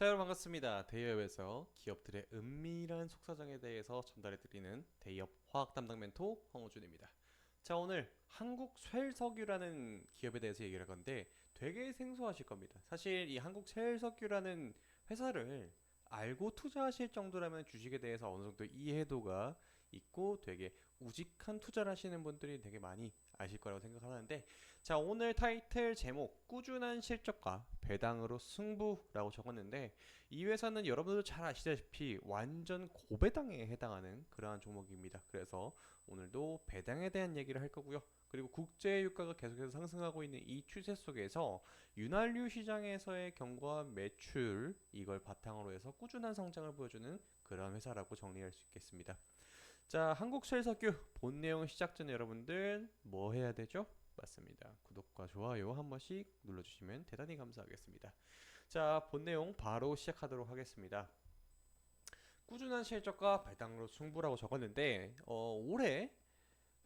자, 여러분 반갑습니다. 대기업에서 기업들의 은밀한 속사정에 대해서 전달해드리는 대기업 화학 담당 멘토 황호준입니다. 자, 오늘 한국쇠석유라는 기업에 대해서 얘기를 할 건데 되게 생소하실 겁니다. 사실 이 한국쇠석유라는 회사를 알고 투자하실 정도라면 주식에 대해서 어느 정도 이해도가 있고 되게 우직한 투자를 하시는 분들이 되게 많이 아실 거라고 생각하는데, 자, 오늘 타이틀 제목 꾸준한 실적과 배당으로 승부라고 적었는데, 이 회사는 여러분들도 잘 아시다시피 완전 고배당에 해당하는 그러한 종목입니다. 그래서 오늘도 배당에 대한 얘기를 할 거고요. 그리고 국제 유가가 계속해서 상승하고 있는 이 추세 속에서 윤활유 시장에서의 견고한 매출, 이걸 바탕으로 해서 꾸준한 성장을 보여주는 그런 회사라고 정리할 수 있겠습니다. 자, 한국철석유 본 내용 시작 전에 여러분들 뭐 해야 되죠? 맞습니다. 구독과 좋아요 한 번씩 눌러주시면 대단히 감사하겠습니다. 자, 본 내용 바로 시작하도록 하겠습니다. 꾸준한 실적과 배당으로 승부라고 적었는데, 올해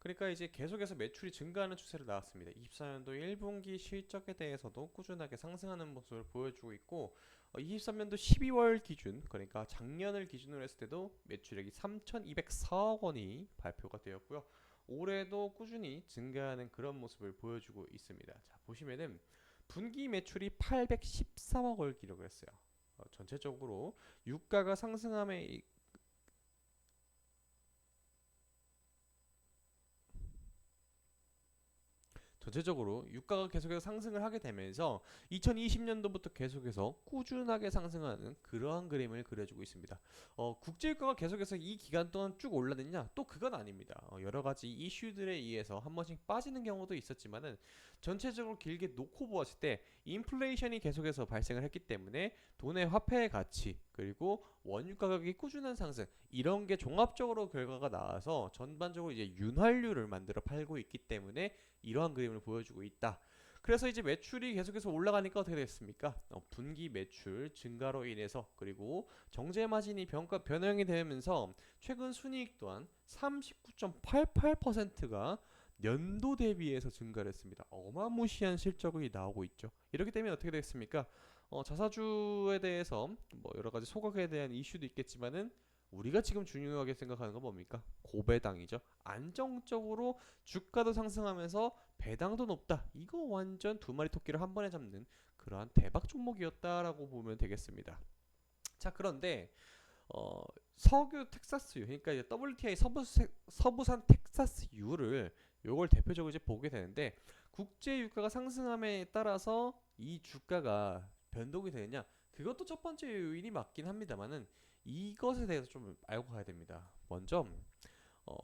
그러니까 이제 계속해서 매출이 증가하는 추세로 나왔습니다. 24년도 1분기 실적에 대해서도 꾸준하게 상승하는 모습을 보여주고 있고, 23년도 12월 기준, 그러니까 작년을 기준으로 했을 때도 매출액이 3,204억 원이 발표가 되었고요. 올해도 꾸준히 증가하는 그런 모습을 보여주고 있습니다. 자, 보시면은 분기 매출이 814억을 기록을 했어요. 전체적으로 유가가 상승함에 전체적으로 유가가 계속해서 상승을 하게 되면서 2020년도부터 계속해서 꾸준하게 상승하는 그러한 그림을 그려주고 있습니다. 국제유가가 계속해서 이 기간 동안 쭉 올랐느냐? 또 그건 아닙니다. 여러 가지 이슈들에 의해서 한 번씩 빠지는 경우도 있었지만은 전체적으로 길게 놓고 보았을 때 인플레이션이 계속해서 발생을 했기 때문에 돈의 화폐의 가치, 그리고 원유 가격이 꾸준한 상승, 이런 게 종합적으로 결과가 나와서 전반적으로 이제 윤활유를 만들어 팔고 있기 때문에 이러한 그림을 보여주고 있다. 그래서 이제 매출이 계속해서 올라가니까 어떻게 됐습니까? 분기 매출 증가로 인해서, 그리고 정제 마진이 변형이 되면서 최근 순이익 또한 39.88%가 연도 대비해서 증가를 했습니다. 어마무시한 실적이 나오고 있죠. 이렇기 때문에 어떻게 됐습니까? 자사주에 대해서 뭐 여러 가지 소각에 대한 이슈도 있겠지만은 우리가 지금 중요하게 생각하는 건 뭡니까? 고배당이죠. 안정적으로 주가도 상승하면서 배당도 높다. 이거 완전 두 마리 토끼를 한 번에 잡는 그러한 대박 종목이었다라고 보면 되겠습니다. 자, 그런데 어, 석유 텍사스유, 그러니까 이제 WTI 서부산 텍사스유를 요걸 대표적으로 이제 보게 되는데, 국제 유가가 상승함에 따라서 이 주가가 변동이 되느냐? 그것도 첫 번째 요인이 맞긴 합니다만은 이것에 대해서 좀 알고 가야 됩니다. 먼저 어,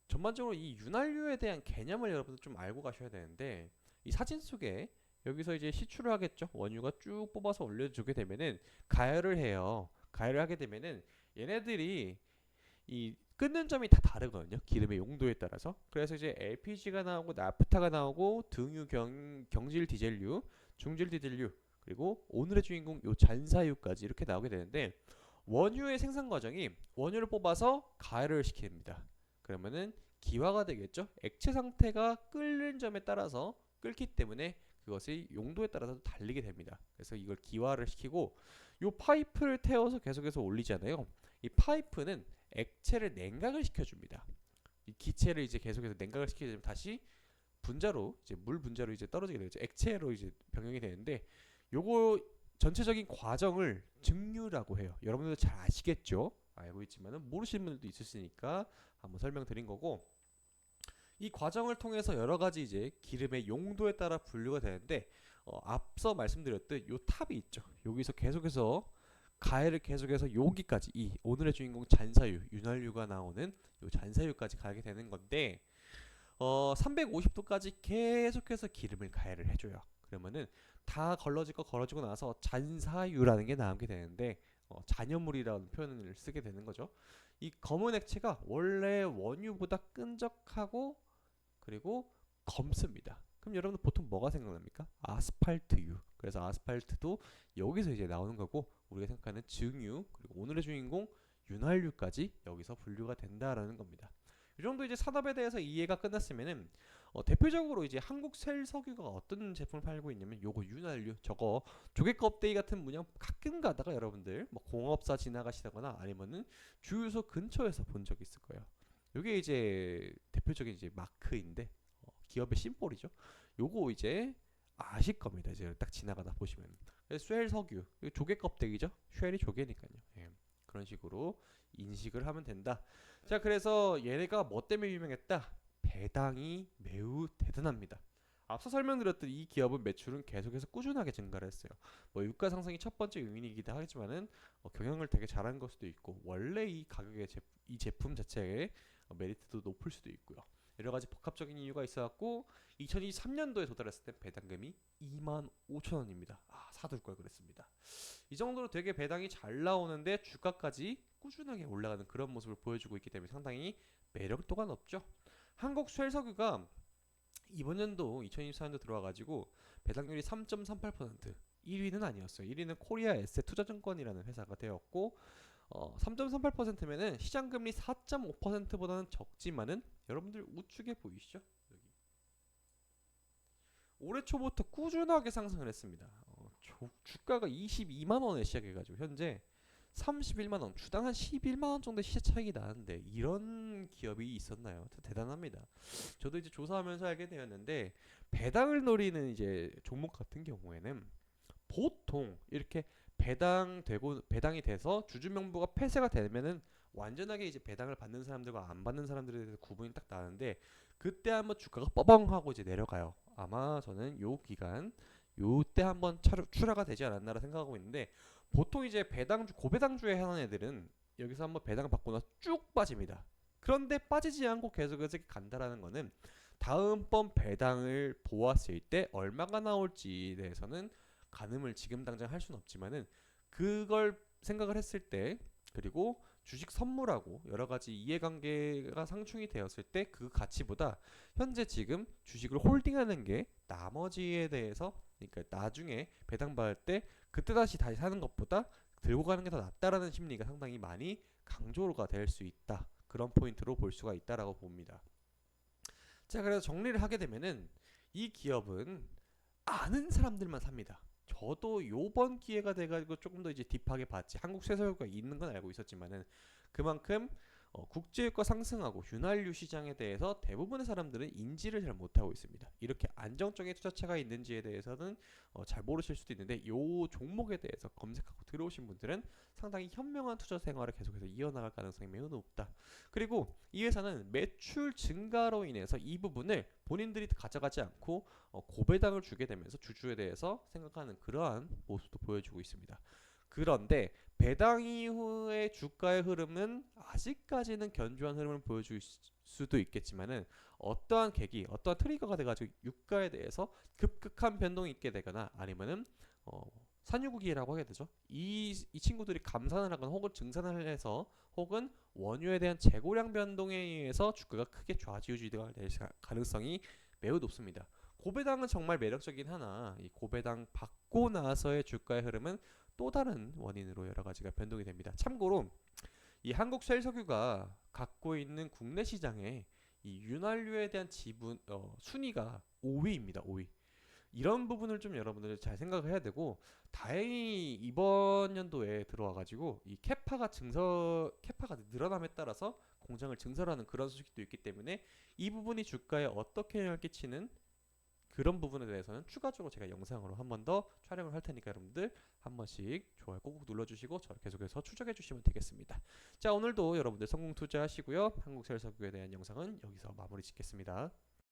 전반적으로 이 윤활유에 대한 개념을 여러분들 좀 알고 가셔야 되는데, 이 사진 속에 여기서 이제 시추를 하겠죠. 원유가 쭉 뽑아서 올려주게 되면은 가열을 해요. 가열을 하게 되면은 얘네들이 이 끊는 점이 다 다르거든요. 기름의 용도에 따라서. 그래서 이제 LPG가 나오고 나프타가 나오고 등유 경질 디젤류, 중질 디젤류, 그리고 오늘의 주인공 요 잔사유까지 이렇게 나오게 되는데, 원유의 생산 과정이 원유를 뽑아서 가열을 시킵니다. 그러면은 기화가 되겠죠. 액체 상태가 끓는 점에 따라서 끓기 때문에 그것의 용도에 따라서 다르게 됩니다. 그래서 이걸 기화를 시키고 요 파이프를 태워서 계속해서 올리잖아요. 이 파이프는 액체를 냉각을 시켜줍니다. 이 기체를 이제 계속해서 냉각을 시키게 되면 다시 분자로, 이제 물 분자로 이제 떨어지게 되죠. 액체로 이제 변경이 되는데, 요거 전체적인 과정을 증류라고 해요. 여러분들도 잘 아시겠죠? 알고 있지만은 모르시는 분들도 있으시니까 한번 설명드린 거고, 이 과정을 통해서 여러 가지 이제 기름의 용도에 따라 분류가 되는데, 앞서 말씀드렸듯 요 탑이 있죠. 여기서 계속해서 가해를 계속해서 여기까지, 이 오늘의 주인공 잔사유, 윤활유가 나오는 요 잔사유까지 가게 되는 건데, 350도까지 계속해서 기름을 가열을 해줘요. 그러면은 다 걸러지고 나서 잔사유라는 게 나오게 되는데, 잔여물이라는 표현을 쓰게 되는 거죠. 이 검은 액체가 원래 원유보다 끈적하고 그리고 검습니다. 그럼 여러분들 보통 뭐가 생각납니까? 아스팔트유. 그래서 아스팔트도 여기서 이제 나오는 거고, 우리가 생각하는 증유, 그리고 오늘의 주인공 윤활유까지 여기서 분류가 된다라는 겁니다. 이 정도 이제 산업에 대해서 이해가 끝났으면은 대표적으로 이제 한국셀석유가 어떤 제품을 팔고 있냐면 요거 윤활유 저거 조개 껍데기 같은 문양 가끔 가다가 여러분들 뭐 공업사 지나가시다거나 아니면은 주유소 근처에서 본 적 있을 거예요. 요게 이제 대표적인 이제 마크인데 기업의 심볼이죠. 요거 이제 아실 겁니다. 이제 딱 지나가다 보시면 쉘 석유 이거 조개 껍데기죠. 쉘이 조개니까요. 예. 그런 식으로 인식을 하면 된다. 자, 그래서 얘네가 뭐 때문에 유명했다? 배당이 매우 대단합니다. 앞서 설명드렸던 이 기업은 매출은 계속해서 꾸준하게 증가를 했어요. 뭐 유가 상승이 첫 번째 요인이기도 하지만은 경영을 되게 잘한 걸 수도 있고 원래 이 가격의 이 제품 자체의 메리트도 높을 수도 있고요. 여러 가지 복합적인 이유가 있어갖고 2023년도에 도달했을 때 배당금이 2만 5천 원입니다. 사둘 걸 그랬습니다. 이 정도로 되게 배당이 잘 나오는데 주가까지 꾸준하게 올라가는 그런 모습을 보여주고 있기 때문에 상당히 매력도가 높죠. 한국 쉘석유가 이번 연도 2024년도 들어와가지고 배당률이 3.38%, 1위는 아니었어요. 1위는 코리아 에셋 투자증권이라는 회사가 되었고 3.38%면은 시장금리 4.5%보다는 적지만은 여러분들 우측에 보이시죠? 여기. 올해 초부터 꾸준하게 상승을 했습니다. 주가가 22만 원에 시작해가지고 현재 31만 원, 주당 한 11만 원 정도 시세 차익이 나는데 이런 기업이 있었나요? 대단합니다. 저도 이제 조사하면서 알게 되었는데 배당을 노리는 이제 종목 같은 경우에는 보통 이렇게 배당이 돼서 주주 명부가 폐쇄가 되면은 완전하게 이제 배당을 받는 사람들과 안 받는 사람들에 대해서 구분이 딱 나는데 그때 한번 주가가 빠벙하고 이제 내려가요. 아마 저는 요 기간 요때 한번 출하가 되지 않았나라 생각하고 있는데 보통 이제 고배당주에 하는 애들은 여기서 한번 배당을 받고 나서 쭉 빠집니다. 그런데 빠지지 않고 계속해서 간다라는 거는 다음번 배당을 보았을 때 얼마가 나올지에 대해서는 가늠을 지금 당장 할 수는 없지만은 그걸 생각을 했을 때 그리고 주식 선물하고 여러 가지 이해관계가 상충이 되었을 때 그 가치보다 현재 지금 주식을 홀딩하는 게 나머지에 대해서 그러니까 나중에 배당받을 때 그때 다시 사는 것보다 들고 가는 게 더 낫다라는 심리가 상당히 많이 강조가 될 수 있다. 그런 포인트로 볼 수가 있다라고 봅니다. 자, 그래서 정리를 하게 되면은 이 기업은 아는 사람들만 삽니다. 저도 요번 기회가 돼가지고 조금 더 이제 딥하게 봤지. 한국 쇠설유가 있는 건 알고 있었지만은 그만큼 국제유가 상승하고 윤활유 시장에 대해서 대부분의 사람들은 인지를 잘 못하고 있습니다. 이렇게 안정적인 투자처가 있는지에 대해서는 잘 모르실 수도 있는데 요 종목에 대해서 검색하고 들어오신 분들은 상당히 현명한 투자 생활을 계속해서 이어나갈 가능성이 매우 높다. 그리고 이 회사는 매출 증가로 인해서 이 부분을 본인들이 가져가지 않고 고배당을 주게 되면서 주주에 대해서 생각하는 그러한 모습도 보여주고 있습니다. 그런데 배당 이후의 주가의 흐름은 아직까지는 견조한 흐름을 보여줄 수도 있겠지만은 어떠한 계기, 어떠한 트리거가 돼가지고 유가에 대해서 급격한 변동이 있게 되거나 아니면은 산유국이라고 하게 되죠. 이 친구들이 감산을 하거나 혹은 증산을 해서 혹은 원유에 대한 재고량 변동에 의해서 주가가 크게 좌지우지가 될 가능성이 매우 높습니다. 고배당은 정말 매력적인 하나 이 고배당 받고 나서의 주가의 흐름은 또 다른 원인으로 여러 가지가 변동이 됩니다. 참고로 이 한국셀석유가 갖고 있는 국내 시장에 이 윤활유에 대한 지분 순위가 5위입니다. 5위. 이런 부분을 좀 여러분들 잘 생각을 해야 되고 다행히 이번 연도에 들어와가지고 이 캐파가 늘어남에 따라서 공장을 증설하는 그런 소식도 있기 때문에 이 부분이 주가에 어떻게 영향을 끼치는 그런 부분에 대해서는 추가적으로 제가 영상으로 한 번 더 촬영을 할 테니까 여러분들 한 번씩 좋아요 꾹꾹 눌러주시고 저 계속해서 추적해 주시면 되겠습니다. 자, 오늘도 여러분들 성공 투자하시고요. 한국셀석유에 대한 영상은 여기서 마무리 짓겠습니다.